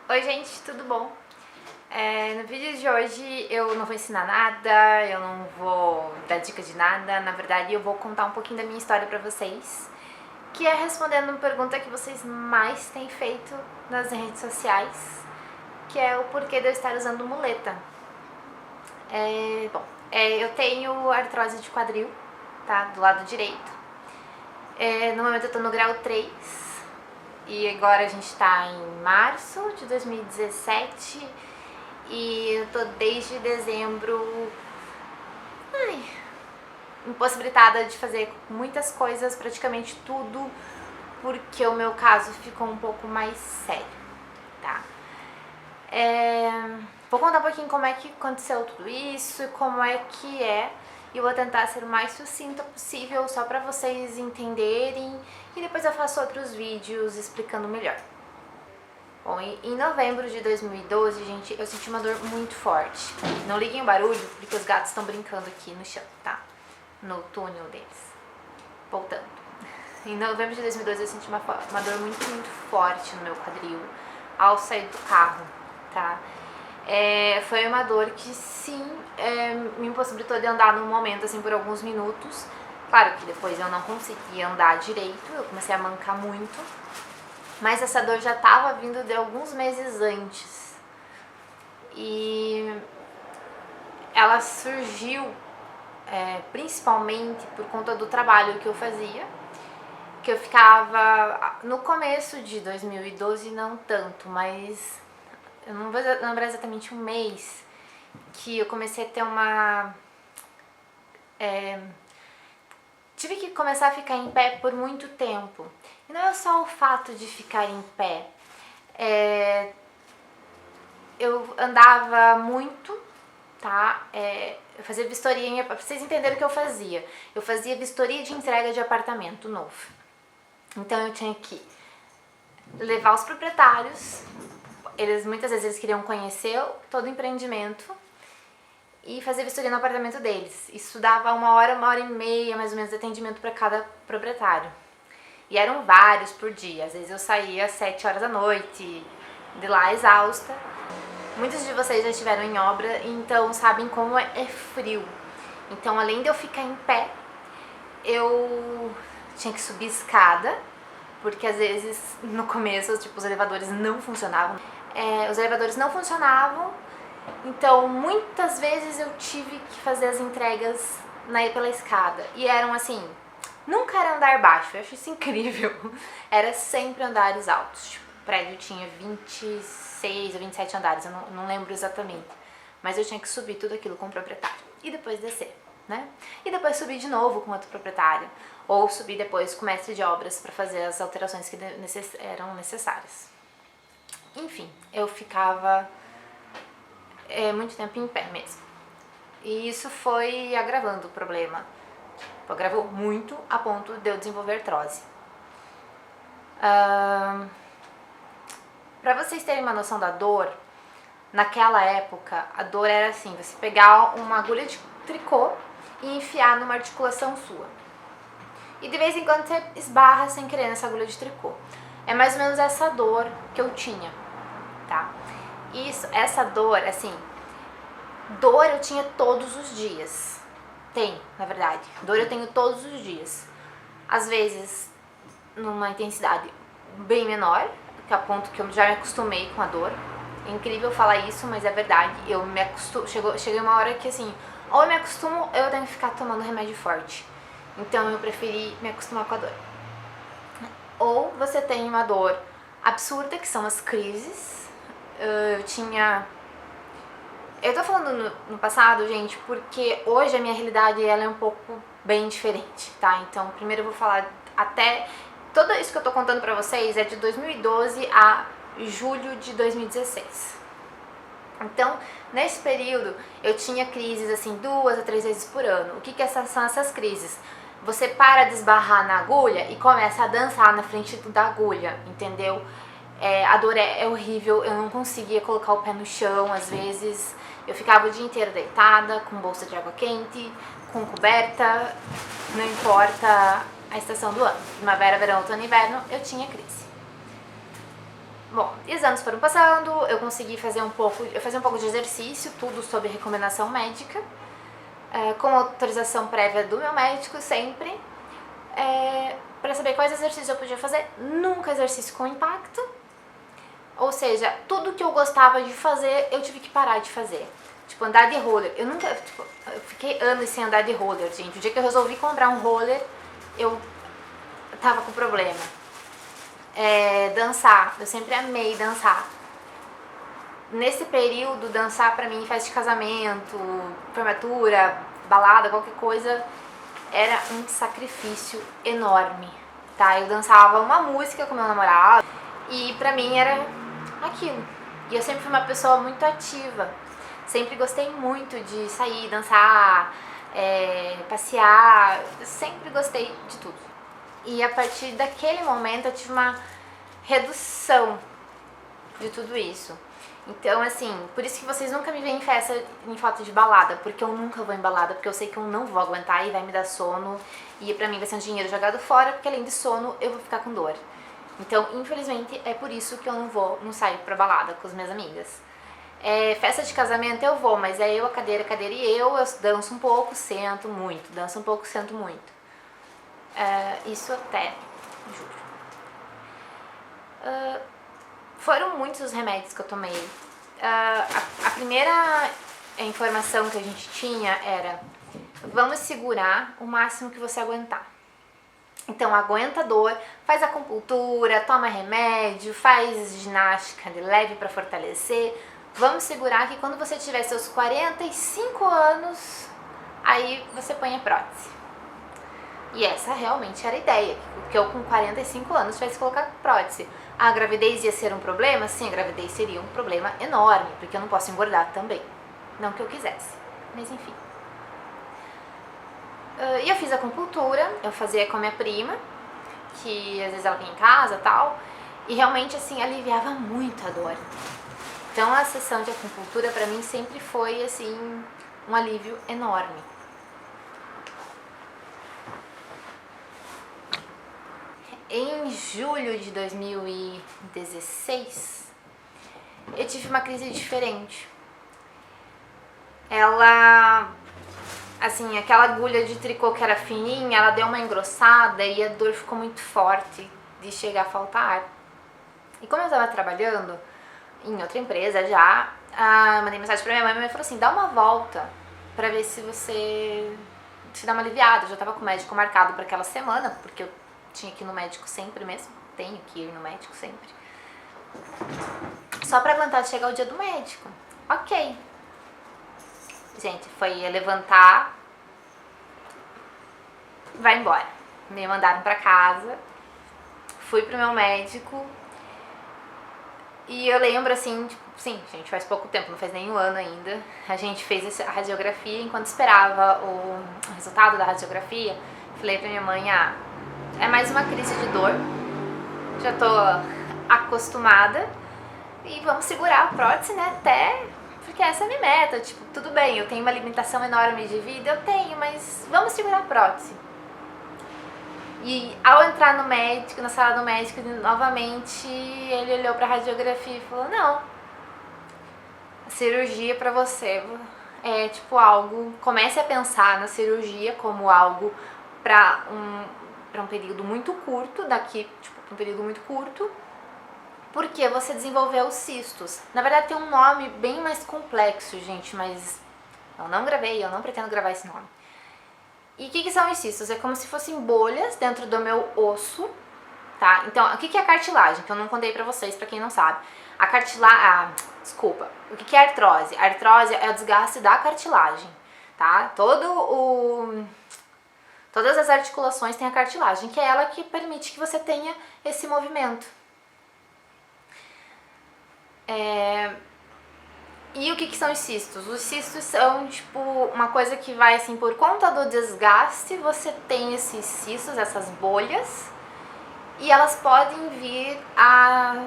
Oi gente, tudo bom? No vídeo de hoje eu não vou ensinar nada, eu não vou dar dica de nada, na verdade eu vou contar um pouquinho da minha história pra vocês, que é respondendo uma pergunta que vocês mais têm feito nas redes sociais, que é o porquê de eu estar usando muleta. Eu tenho artrose de quadril, tá? Do lado direito. No momento eu tô no grau 3. E agora a gente tá em março de 2017 e eu tô desde dezembro impossibilitada de fazer muitas coisas, praticamente tudo, porque o meu caso ficou um pouco mais sério, tá? Vou contar um pouquinho como é que aconteceu tudo isso e como é que é. E eu vou tentar ser o mais sucinta possível, só pra vocês entenderem. E depois eu faço outros vídeos explicando melhor. Bom, em novembro de 2012, gente, eu senti uma dor muito forte. Não liguem o barulho, porque os gatos estão brincando aqui no chão, tá? No túnel deles. Voltando. Em novembro de 2012, eu senti uma dor muito forte no meu quadril ao sair do carro, tá? Foi uma dor que sim, me impossibilitou de andar no momento, assim, por alguns minutos. Claro que depois eu não conseguia andar direito, eu comecei a mancar muito. Mas essa dor já estava vindo de alguns meses antes. E ela surgiu principalmente por conta do trabalho que eu fazia. Que eu ficava, no começo de 2012 não tanto, mas eu não vou lembrar exatamente um mês, que eu comecei a ter tive que começar a ficar em pé por muito tempo. E não é só o fato de ficar em pé. Eu andava muito, tá? Eu fazia vistoria, pra vocês entenderem o que eu fazia. Eu fazia vistoria de entrega de apartamento novo. Então eu tinha que levar os proprietários, muitas vezes eles queriam conhecer todo o empreendimento e fazer vistoria no apartamento deles. Isso dava uma hora e meia mais ou menos de atendimento para cada proprietário. E eram vários por dia, às vezes eu saía às 7 horas da noite, de lá exausta. Muitos de vocês já estiveram em obra, então sabem como é frio. Então além de eu ficar em pé, eu tinha que subir escada, porque às vezes no começo tipo, os elevadores não funcionavam. Então muitas vezes eu tive que fazer as entregas pela escada. E eram assim, nunca era andar baixo, eu acho isso incrível. Era sempre andares altos. Tipo, o prédio tinha 26 ou 27 andares, eu não lembro exatamente. Mas eu tinha que subir tudo aquilo com o proprietário e depois descer, né? E depois subir de novo com outro proprietário. Ou subir depois com o mestre de obras para fazer as alterações que eram necessárias. Enfim, eu ficava muito tempo em pé mesmo. E isso foi agravando o problema. Agravou muito a ponto de eu desenvolver artrose. Pra vocês terem uma noção da dor, naquela época a dor era assim, você pegar uma agulha de tricô e enfiar numa articulação sua. E de vez em quando você esbarra sem querer nessa agulha de tricô. É mais ou menos essa dor que eu tinha, tá? Essa dor, assim, dor eu tinha todos os dias. Na verdade. Dor eu tenho todos os dias. Às vezes, numa intensidade bem menor, que a ponto que eu já me acostumei com a dor. É incrível falar isso, mas é verdade. Eu me acostumo. Cheguei uma hora que assim, ou eu me acostumo ou eu tenho que ficar tomando remédio forte. Então eu preferi me acostumar com a dor. Ou você tem uma dor absurda, que são as crises. Eu tô falando no passado, gente, porque hoje a minha realidade ela é um pouco bem diferente, tá? Então primeiro eu vou falar tudo isso que eu tô contando pra vocês é de 2012 a julho de 2016. Então, nesse período, eu tinha crises assim 2 a 3 vezes por ano. O que são essas crises? Você para de esbarrar na agulha e começa a dançar na frente da agulha, entendeu? A dor é horrível, eu não conseguia colocar o pé no chão, às vezes eu ficava o dia inteiro deitada, com bolsa de água quente, com coberta, não importa a estação do ano. Primavera, verão, outono e inverno, eu tinha crise. Bom, e os anos foram passando, eu consegui fazer um pouco de exercício, tudo sob recomendação médica, com autorização prévia do meu médico sempre, para saber quais exercícios eu podia fazer, nunca exercício com impacto, ou seja, tudo que eu gostava de fazer, eu tive que parar de fazer. Tipo, andar de roller, eu fiquei anos sem andar de roller, gente. O dia que eu resolvi comprar um roller, eu tava com problema. Dançar, eu sempre amei dançar. Nesse período, dançar pra mim, festa de casamento, formatura, balada, qualquer coisa, era um sacrifício enorme, tá? Eu dançava uma música com meu namorado e pra mim era aquilo. E eu sempre fui uma pessoa muito ativa, sempre gostei muito de sair, dançar, passear, eu sempre gostei de tudo. E a partir daquele momento eu tive uma redução de tudo isso. Então, assim, por isso que vocês nunca me veem em foto de balada, porque eu nunca vou em balada, porque eu sei que eu não vou aguentar e vai me dar sono, e pra mim vai ser um dinheiro jogado fora, porque além de sono eu vou ficar com dor. Então, infelizmente, é por isso que eu não saio pra balada com as minhas amigas. Festa de casamento eu vou, mas é eu, a cadeira e eu danço um pouco, sento muito, danço um pouco, sento muito. Isso até julho. Foram muitos os remédios que eu tomei. A primeira informação que a gente tinha era: vamos segurar o máximo que você aguentar. Então aguenta a dor, faz acupuntura, toma remédio, faz ginástica de leve para fortalecer. Vamos segurar que quando você tiver seus 45 anos, aí você põe a prótese. E essa realmente era a ideia, que eu com 45 anos tivesse que colocar prótese. A gravidez ia ser um problema? Sim, a gravidez seria um problema enorme, porque eu não posso engordar também. Não que eu quisesse, mas enfim. E eu fiz acupuntura, eu fazia com a minha prima, que às vezes ela vinha em casa e tal, e realmente assim aliviava muito a dor. Então a sessão de acupuntura pra mim sempre foi assim um alívio enorme. Em julho de 2016, eu tive uma crise diferente. Assim, aquela agulha de tricô que era fininha, ela deu uma engrossada e a dor ficou muito forte de chegar a faltar ar. E como eu estava trabalhando em outra empresa já, mandei mensagem pra minha mãe falou assim: dá uma volta pra ver se você se dá uma aliviada. Eu já tava com o médico marcado pra aquela semana, porque eu tinha que ir no médico sempre mesmo, tenho que ir no médico sempre, só pra aguentar chegar o dia do médico. Ok. Gente, foi levantar, vai embora. Me mandaram pra casa, fui pro meu médico e eu lembro assim, tipo, sim, gente, faz pouco tempo, não faz nem um ano ainda. A gente fez a radiografia, enquanto esperava o resultado da radiografia, falei pra minha mãe: é mais uma crise de dor, já tô acostumada e vamos segurar a prótese, né, até, porque essa é a minha meta, tipo, tudo bem, eu tenho uma limitação enorme de vida, eu tenho, mas vamos segurar a prótese. E ao entrar no médico, na sala do médico, novamente, ele olhou pra radiografia e falou: não, a cirurgia pra você é tipo algo, comece a pensar na cirurgia como algo pra um período muito curto, um período muito curto, porque você desenvolveu os cistos. Na verdade tem um nome bem mais complexo, gente, mas eu não pretendo gravar esse nome. E o que são os cistos? É como se fossem bolhas dentro do meu osso, tá? Então, o que é a cartilagem? Que eu não contei pra vocês, pra quem não sabe. A cartilagem, desculpa, o que é artrose? A artrose é o desgaste da cartilagem, tá? Todas as articulações têm a cartilagem, que é ela que permite que você tenha esse movimento. E o que são os cistos? Os cistos são tipo uma coisa que vai assim, por conta do desgaste, você tem esses cistos, essas bolhas, e elas podem vir a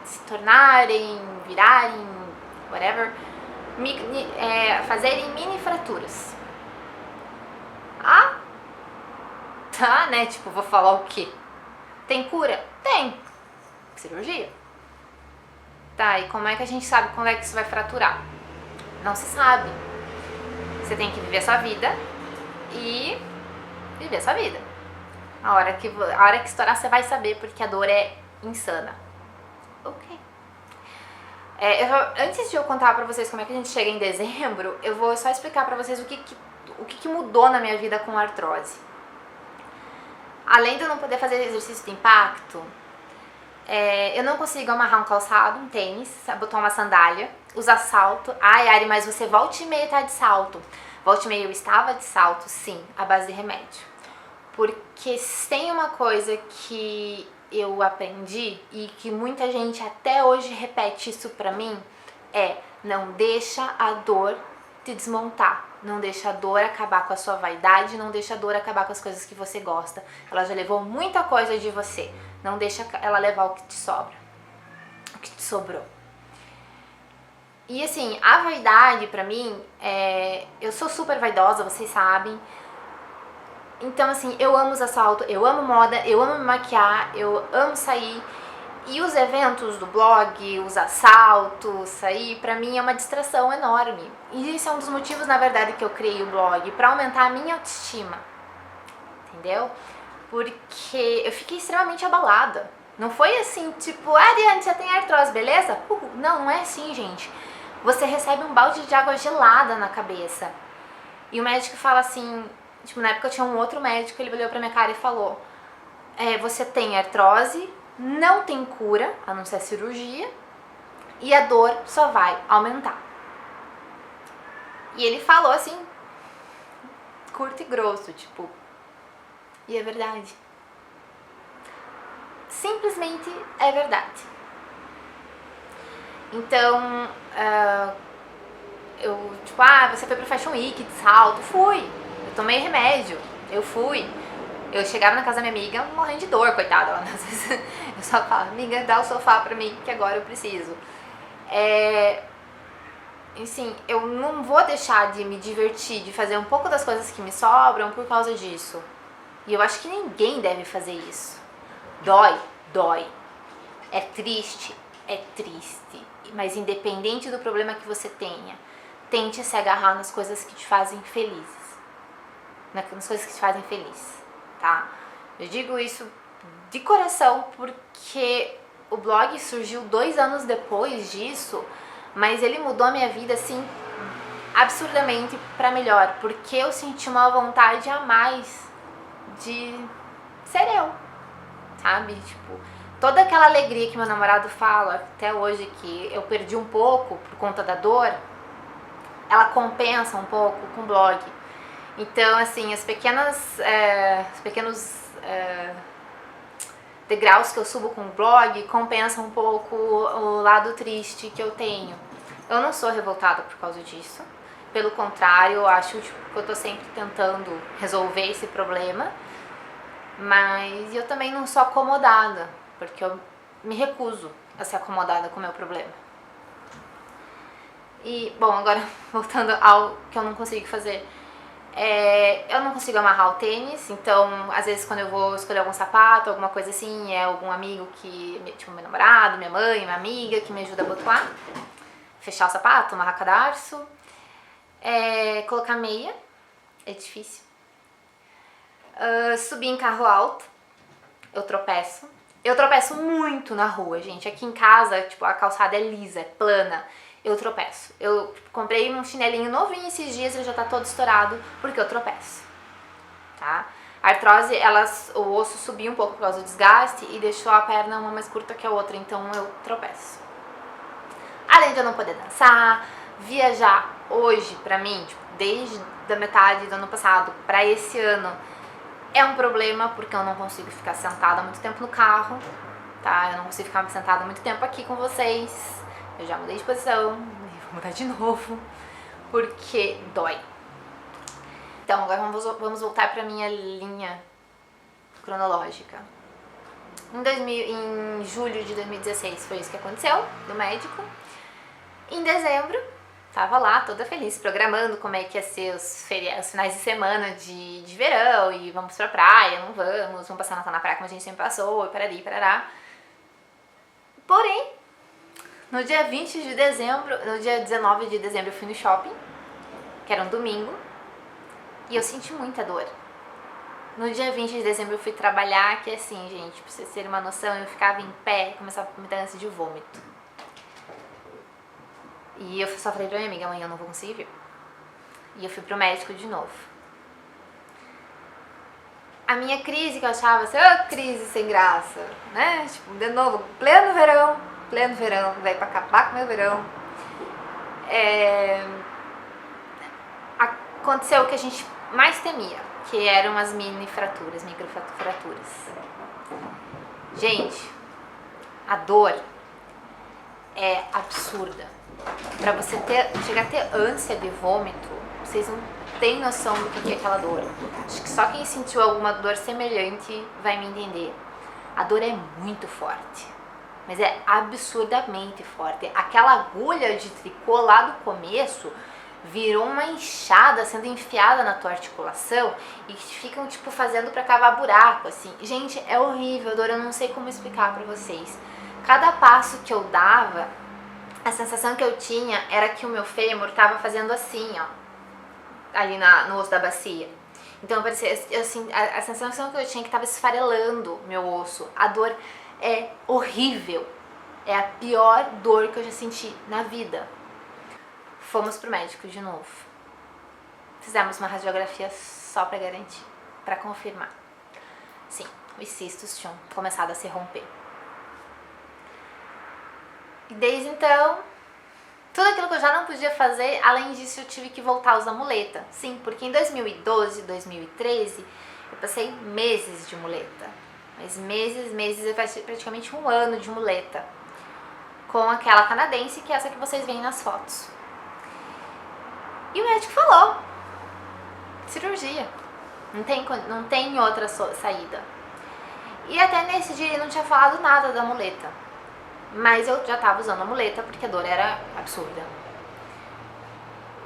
se tornarem, virarem, whatever, fazerem mini fraturas. Tá, né? Tipo, vou falar o quê? Tem cura? Tem. Cirurgia? Tá, e como é que a gente sabe quando é que isso vai fraturar? Não se sabe. Você tem que viver a sua vida e viver a sua vida. A hora que estourar, você vai saber, porque a dor é insana. Ok. Antes de eu contar pra vocês como é que a gente chega em dezembro, eu vou só explicar pra vocês o que mudou na minha vida com a artrose. Além de eu não poder fazer exercício de impacto, eu não consigo amarrar um calçado, um tênis, botar uma sandália, usar salto. Ai, Ari, mas você volta e meia tá de salto. Volta e meia eu estava de salto, sim, à base de remédio. Porque se tem uma coisa que eu aprendi e que muita gente até hoje repete isso pra mim, não deixa a dor te desmontar. Não deixa a dor acabar com a sua vaidade, não deixa a dor acabar com as coisas que você gosta. Ela já levou muita coisa de você. Não deixa ela levar o que te sobra. O que te sobrou. E assim, a vaidade pra mim, eu sou super vaidosa, vocês sabem. Então assim, eu amo usar salto, eu amo moda, eu amo me maquiar, eu amo sair. E os eventos do blog, usar salto, sair, pra mim é uma distração enorme. E isso é um dos motivos, na verdade, que eu criei o blog, pra aumentar a minha autoestima. Entendeu? Porque eu fiquei extremamente abalada. Não foi assim, tipo, Ariane, você tem artrose, beleza? Não, não é assim, gente. Você recebe um balde de água gelada na cabeça. E o médico fala assim, tipo, na época eu tinha um outro médico, ele olhou pra minha cara e falou, você tem artrose, não tem cura, a não ser a cirurgia, e a dor só vai aumentar. E ele falou assim, curto e grosso, tipo, e é verdade. Simplesmente é verdade. Então, tipo, você foi pro Fashion Week de salto? Fui. Eu tomei remédio, eu fui. Eu chegava na casa da minha amiga morrendo de dor, coitada. Às vezes eu só falava, amiga, dá o sofá pra mim, que agora eu preciso. Assim, eu não vou deixar de me divertir, de fazer um pouco das coisas que me sobram por causa disso. E eu acho que ninguém deve fazer isso. Dói, dói. É triste. Mas independente do problema que você tenha, tente se agarrar nas coisas que te fazem felizes. Nas coisas que te fazem feliz. Tá? Eu digo isso de coração porque o blog surgiu 2 anos depois disso, mas ele mudou a minha vida assim absurdamente pra melhor, porque eu senti uma vontade a mais de ser eu, sabe? Tipo, toda aquela alegria que meu namorado fala até hoje que eu perdi um pouco por conta da dor, ela compensa um pouco com o blog. Então, assim, os pequenos degraus que eu subo com o blog compensam um pouco o lado triste que eu tenho. Eu não sou revoltada por causa disso. Pelo contrário, eu acho que eu tô sempre tentando resolver esse problema. Mas eu também não sou acomodada, porque eu me recuso a ser acomodada com o meu problema. E, bom, agora voltando ao que eu não consigo fazer. Eu não consigo amarrar o tênis, então às vezes quando eu vou escolher algum sapato, alguma coisa assim, é algum amigo tipo meu namorado, minha mãe, minha amiga, que me ajuda a botar, fechar o sapato, amarrar cadarço, colocar meia, é difícil, subir em carro alto, eu tropeço muito na rua, gente, aqui em casa, tipo, a calçada é lisa, é plana, eu tropeço. Eu comprei um chinelinho novinho esses dias, ele já tá todo estourado, porque eu tropeço, tá? A artrose, o osso subiu um pouco por causa do desgaste e deixou a perna uma mais curta que a outra, então eu tropeço. Além de eu não poder dançar, viajar hoje pra mim, tipo, desde a metade do ano passado pra esse ano, é um problema porque eu não consigo ficar sentada muito tempo no carro, tá? Eu não consigo ficar sentada muito tempo aqui com vocês. Eu já mudei de posição, vou mudar de novo, porque dói. Então, agora vamos voltar pra minha linha cronológica. Em julho de 2016 foi isso que aconteceu, do médico. Em dezembro, tava lá toda feliz, programando como é que ia ser os finais de semana de verão, e vamos pra praia, não vamos passar Natal na praia como a gente sempre passou, e parari, parará. Porém, No dia 20 de dezembro, no dia 19 de dezembro eu fui no shopping, que era um domingo, e eu senti muita dor. No dia 20 de dezembro eu fui trabalhar, que assim, gente, pra vocês terem uma noção, eu ficava em pé e começava a me dar ânsia de vômito. E eu só falei pra minha amiga, amanhã eu não vou conseguir vir. E eu fui pro médico de novo. A minha crise, que eu achava assim, crise sem graça, né? Tipo, de novo, pleno verão, veio pra acabar com o meu verão. Aconteceu o que a gente mais temia, que eram as microfraturas. Gente, a dor é absurda. Pra você chegar a ter ânsia de vômito, vocês não têm noção do que é aquela dor. Acho que só quem sentiu alguma dor semelhante vai me entender. A dor é muito forte, mas é absurdamente forte. Aquela agulha de tricô lá do começo virou uma enxada sendo enfiada na tua articulação e ficam tipo fazendo pra cavar buraco, assim. Gente, é horrível a dor, eu não sei como explicar pra vocês. Cada passo que eu dava, a sensação que eu tinha era que o meu fêmur tava fazendo assim, ó, ali no osso da bacia. Então parecia, assim, a sensação que eu tinha é que tava esfarelando meu osso. A dor é horrível. É a pior dor que eu já senti na vida. Fomos pro médico de novo. Fizemos uma radiografia só pra garantir, pra confirmar. Sim, os cistos tinham começado a se romper. E desde então, tudo aquilo que eu já não podia fazer, além disso eu tive que voltar a usar muleta. Sim, porque em 2012, 2013, eu passei meses de muleta. Mas meses, praticamente um ano de muleta. Com aquela canadense, que é essa que vocês veem nas fotos. E o médico falou, cirurgia, não tem outra saída. E até nesse dia ele não tinha falado nada da muleta. Mas eu já tava usando a muleta porque a dor era absurda.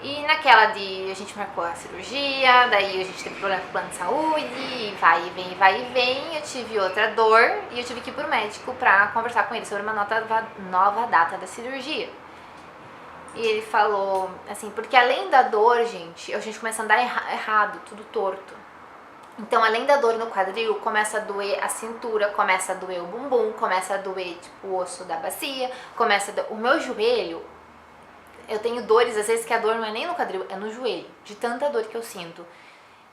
E naquela de a gente marcou a cirurgia, daí a gente teve problema com o plano de saúde, e vai e vem, eu tive outra dor e eu tive que ir pro médico pra conversar com ele sobre uma nova data da cirurgia. E ele falou assim, porque além da dor, gente, a gente começa a andar errado, tudo torto. Então, além da dor no quadril, começa a doer a cintura, começa a doer o bumbum, começa a doer, tipo, o osso da bacia, o meu joelho, eu tenho dores, às vezes que a dor não é nem no quadril, é no joelho, de tanta dor que eu sinto.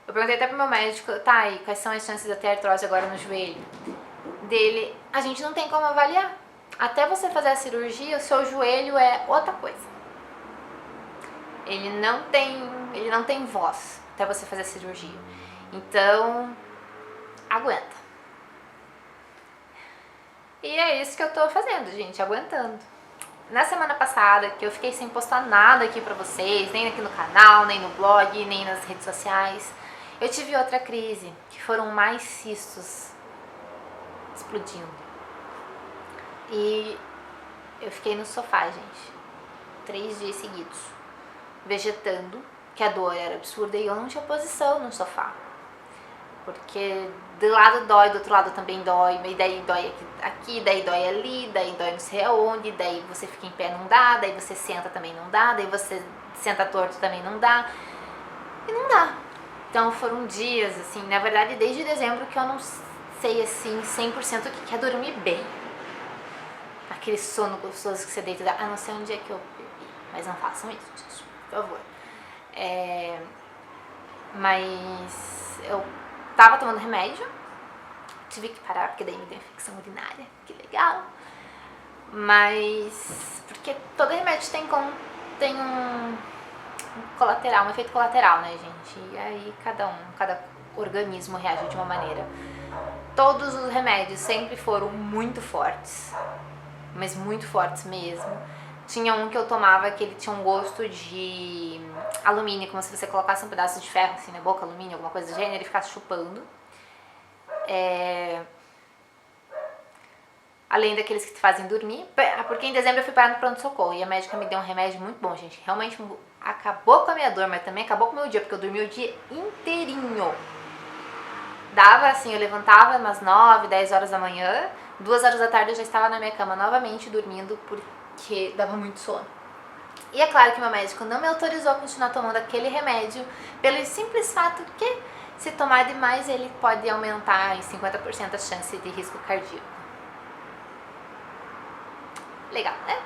Eu perguntei até pro meu médico, tá, e quais são as chances de eu ter artrose agora no joelho? Dele, a gente não tem como avaliar. Até você fazer a cirurgia, o seu joelho é outra coisa. Ele não tem voz até você fazer a cirurgia. Então, aguenta. E é isso que eu tô fazendo, gente, aguentando. Na semana passada, que eu fiquei sem postar nada aqui pra vocês, nem aqui no canal, nem no blog, nem nas redes sociais, eu tive outra crise, que foram mais cistos explodindo. E eu fiquei no sofá, gente, 3 dias seguidos, vegetando, que a dor era absurda e eu não tinha posição no sofá. Porque de lado dói, do outro lado também dói, e daí dói aqui, daí dói ali, daí dói não sei aonde, daí você fica em pé não dá, daí você senta também não dá, daí você senta torto também não dá, e não dá. Então foram dias, assim, na verdade desde dezembro que eu não sei, assim, 100% o que é dormir bem. Aquele sono gostoso que você deita, não sei onde é que eu bebi, mas não façam isso, gente, por favor. Mas eu tava tomando remédio, tive que parar porque daí me deu infecção urinária, que legal. Mas, porque todo remédio tem um colateral, um efeito colateral, né, gente? E aí cada organismo reage de uma maneira. Todos os remédios sempre foram muito fortes, mas muito fortes mesmo. Tinha um que eu tomava que ele tinha um gosto de alumínio, como se você colocasse um pedaço de ferro assim na boca, alumínio, alguma coisa do gênero, e ficasse chupando. Além daqueles que te fazem dormir, porque em dezembro eu fui parar no pronto-socorro e a médica me deu um remédio muito bom, gente. Realmente acabou com a minha dor, mas também acabou com o meu dia, porque eu dormi o dia inteirinho. Dava assim, eu levantava umas 9, 10 horas da manhã, 2 horas da tarde eu já estava na minha cama novamente dormindo por porque dava muito sono. E é claro que meu médico não me autorizou a continuar tomando aquele remédio pelo simples fato que se tomar demais ele pode aumentar em 50% a chance de risco cardíaco. Legal, né?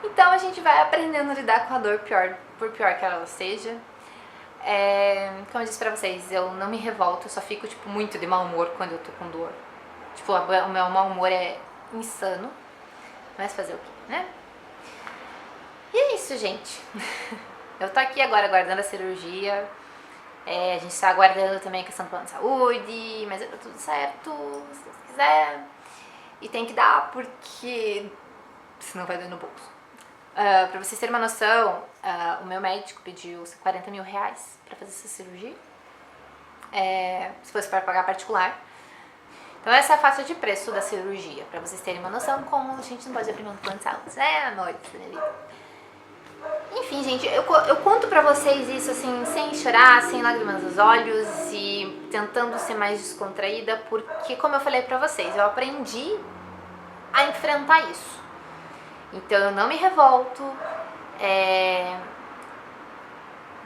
Então a gente vai aprendendo a lidar com a dor, por pior que ela seja. Como eu disse pra vocês, eu não me revolto, eu só fico tipo muito de mau humor quando eu tô com dor. Tipo, o meu mau humor é insano. Mas fazer o quê, né? E é isso, gente. Eu tô aqui agora aguardando a cirurgia. A gente tá aguardando também a questão do plano de saúde, mas vai dar tudo certo, se Deus quiser. E tem que dar, porque senão vai doer no bolso. Pra vocês terem uma noção, o meu médico pediu 40 mil reais pra fazer essa cirurgia. Se fosse para pagar particular. Então essa é a faixa de preço da cirurgia, pra vocês terem uma noção como a gente não pode abrir mão do plano de saúde, né, amores? Enfim, gente, eu conto pra vocês isso assim, sem chorar, sem lágrimas nos olhos e tentando ser mais descontraída, porque como eu falei pra vocês, eu aprendi a enfrentar isso. Então eu não me revolto,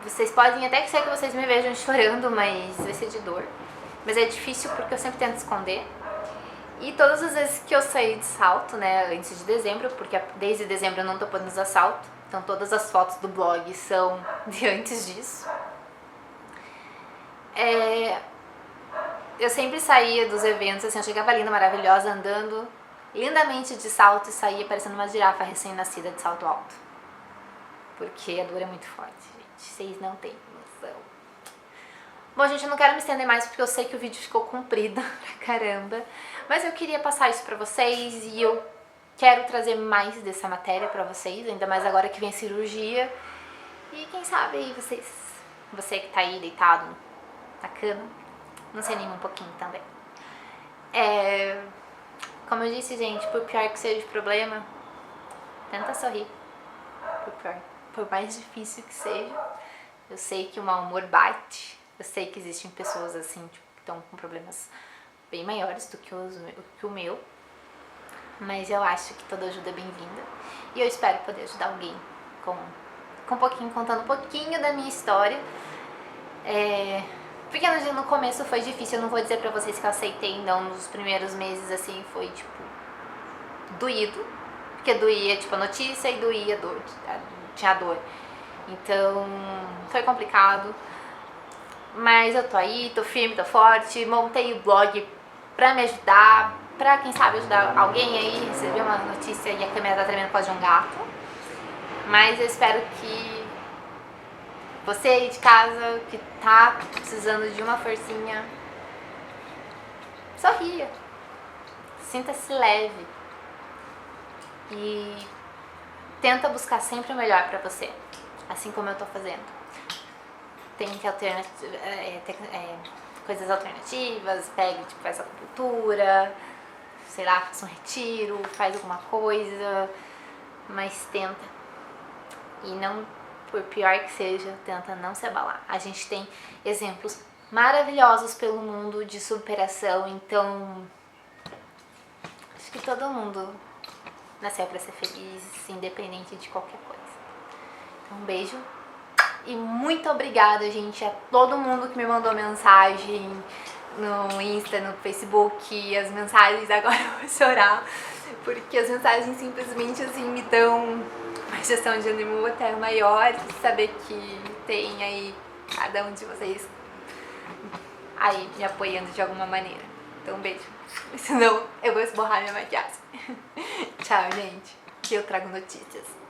vocês podem até ser que vocês me vejam chorando, mas vai ser de dor. Mas é difícil porque eu sempre tento esconder. E todas as vezes que eu saí de salto, né, antes de dezembro, porque desde dezembro eu não tô podendo usar salto, então todas as fotos do blog são de antes disso. Eu sempre saía dos eventos, assim, eu chegava linda, maravilhosa, andando lindamente de salto e saía parecendo uma girafa recém-nascida de salto alto. Porque a dor é muito forte, gente, vocês não têm noção. Bom, gente, eu não quero me estender mais porque eu sei que o vídeo ficou comprido pra caramba. Mas eu queria passar isso pra vocês e eu quero trazer mais dessa matéria pra vocês, ainda mais agora que vem a cirurgia. E quem sabe aí você que tá aí deitado na cama, não se anima um pouquinho também. Como eu disse, gente, por pior que seja o problema, tenta sorrir. Por mais difícil que seja, eu sei que o mau humor bate. Eu sei que existem pessoas assim, tipo, que estão com problemas bem maiores do que o meu. Mas eu acho que toda ajuda é bem-vinda. E eu espero poder ajudar alguém contando um pouquinho da minha história. Porque no começo foi difícil, eu não vou dizer pra vocês que eu aceitei, não. Nos primeiros meses, assim, foi, tipo, doído. Porque doía, tipo, a notícia e doía a dor, tinha dor. Então, foi complicado. Mas eu tô aí, tô firme, tô forte, montei o blog pra me ajudar, pra quem sabe ajudar alguém aí, receber uma notícia e a câmera tá tremendo por causa de um gato. Mas eu espero que você aí de casa, que tá precisando de uma forcinha, sorria, sinta-se leve e tenta buscar sempre o melhor pra você, assim como eu tô fazendo. Tente coisas alternativas, pegue, tipo, faz acupuntura, sei lá, faça um retiro, faz alguma coisa, mas tenta. E não, por pior que seja, tenta não se abalar. A gente tem exemplos maravilhosos pelo mundo de superação, então acho que todo mundo nasceu pra ser feliz, independente de qualquer coisa. Então, um beijo. E muito obrigada, gente, a todo mundo que me mandou mensagem no Insta, no Facebook. As mensagens, agora eu vou chorar, porque as mensagens simplesmente assim me dão uma injeção de ânimo até maior, saber que tem aí cada um de vocês aí me apoiando de alguma maneira. Então, um beijo. Senão eu vou esborrar minha maquiagem. Tchau, gente. Que eu trago notícias.